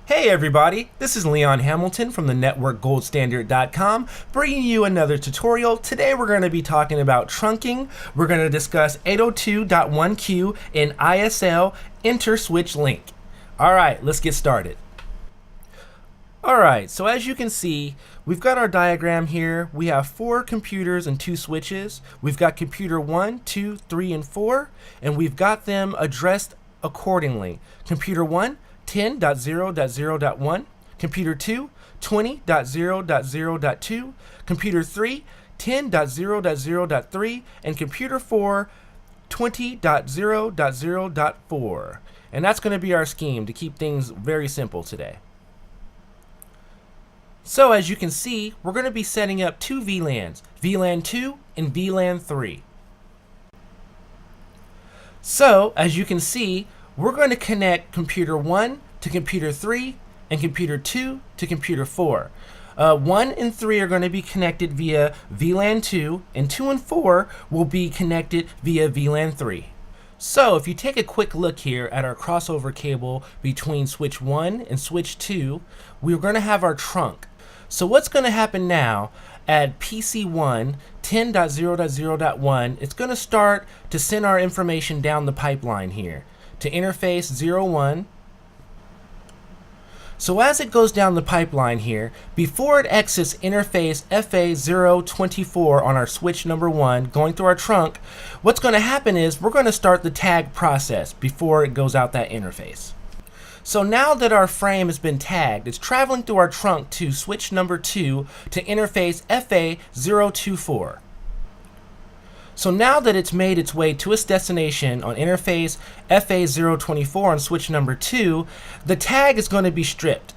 Hey everybody, this is Leon Hamilton from the NetworkGoldStandard.com bringing you another tutorial. Today we're going to be talking about trunking. We're going to discuss 802.1q and ISL interswitch link. Alright, let's get started. Alright, so as you can see, we've got our diagram here. We have 4 computers and 2 switches. We've got computer 1, 2, 3, and 4, and we've got them addressed accordingly. Computer 1, 10.0.0.1, computer 2, 20.0.0.2, computer 3, 10.0.0.3, and computer 4, 20.0.0.4. And that's going to be our scheme to keep things very simple today. So as you can see, we're going to be setting up 2 VLANs, VLAN 2 and VLAN 3. So as you can see, we're going to connect computer 1 to computer 3 and computer 2 to computer 4. 1 and 3 are going to be connected via VLAN 2, and 2 and 4 will be connected via VLAN 3. So if you take a quick look here at our crossover cable between switch 1 and switch 2, we're going to have our trunk. So what's going to happen now at PC1 10.0.0.1, it's going to start to send our information down the pipeline here to interface 01. So as it goes down the pipeline here, before it exits interface FA024 on our switch number 1 going through our trunk, what's going to happen is we're going to start the tag process before it goes out that interface. So now that our frame has been tagged, it's traveling through our trunk to switch number 2 to interface FA024. So now that it's made its way to its destination on interface FA024 on switch number 2, the tag is going to be stripped.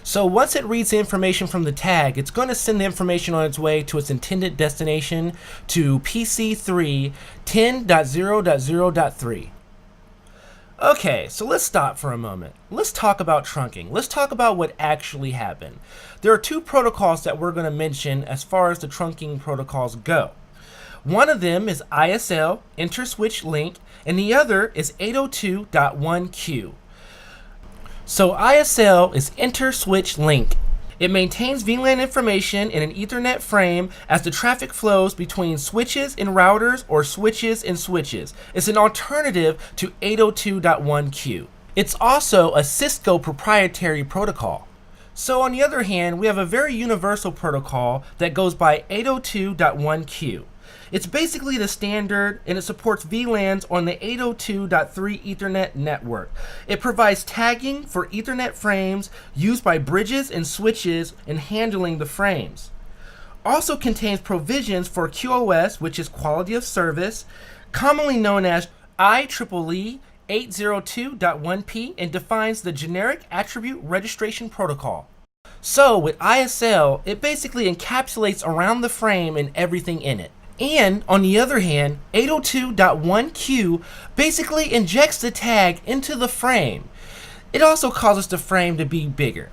So once it reads the information from the tag, it's going to send the information on its way to its intended destination to PC3 10.0.0.3. Okay, so let's stop for a moment. Let's talk about trunking. Let's talk about what actually happened. There are 2 protocols that we're going to mention as far as the trunking protocols go. One of them is ISL, interswitch link, and the other is 802.1q. So ISL is interswitch link. It maintains VLAN information in an Ethernet frame as the traffic flows between switches and routers or switches and switches. It's an alternative to 802.1q. It's also a Cisco proprietary protocol. So on the other hand, we have a very universal protocol that goes by 802.1q. It's basically the standard, and it supports VLANs on the 802.3 Ethernet network. It provides tagging for Ethernet frames used by bridges and switches in handling the frames. Also contains provisions for QoS, which is quality of service, commonly known as IEEE 802.1p, and defines the generic attribute registration protocol. So with ISL, it basically encapsulates around the frame and everything in it. And on the other hand, 802.1q basically injects the tag into the frame. It also causes the frame to be bigger.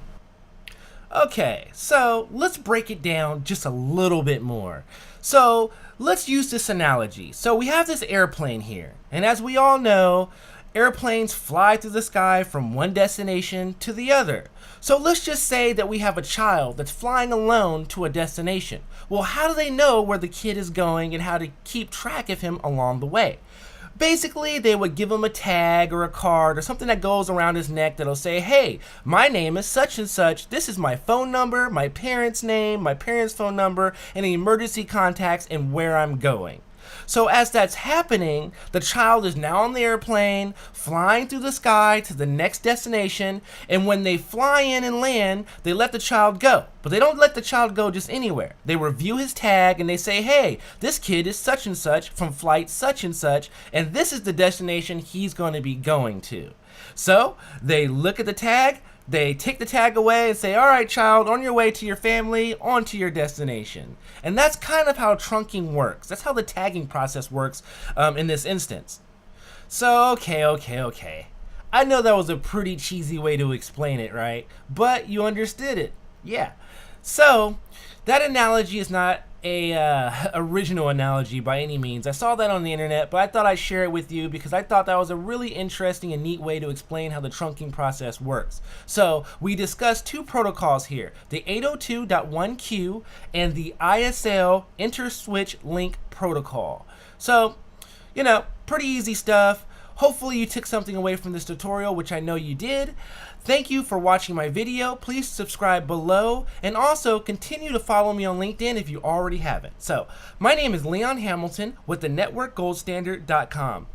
Okay, so let's break it down just a little bit more. So let's use this analogy. So we have this airplane here, and as we all know, airplanes fly through the sky from one destination to the other. So let's just say that we have a child that's flying alone to a destination. Well, how do they know where the kid is going and how to keep track of him along the way? Basically, they would give him a tag or a card or something that goes around his neck that'll say, hey, my name is such and such, this is my phone number, my parents' name, my parents' phone number, any emergency contacts, and where I'm going. So as that's happening, the child is now on the airplane, flying through the sky to the next destination, and when they fly in and land, they let the child go. But they don't let the child go just anywhere. They review his tag and they say, hey, this kid is such and such from flight such, and this is the destination he's going to be going to. So they look at the tag, they take the tag away and say, all right, child, on your way to your family, on to your destination. And that's kind of how trunking works. That's how the tagging process works in this instance. So, okay. I know that was a pretty cheesy way to explain it, right? But you understood it. Yeah. So, that analogy is not a original analogy by any means. I saw that on the internet, but I thought I'd share it with you because I thought that was a really interesting and neat way to explain how the trunking process works. So we discussed two protocols here, the 802.1q and the ISL interswitch link protocol. So, pretty easy stuff. Hopefully you took something away from this tutorial, which I know you did. Thank you for watching my video. Please subscribe below and also continue to follow me on LinkedIn if you already haven't. So, my name is Leon Hamilton with the NetworkGoldStandard.com.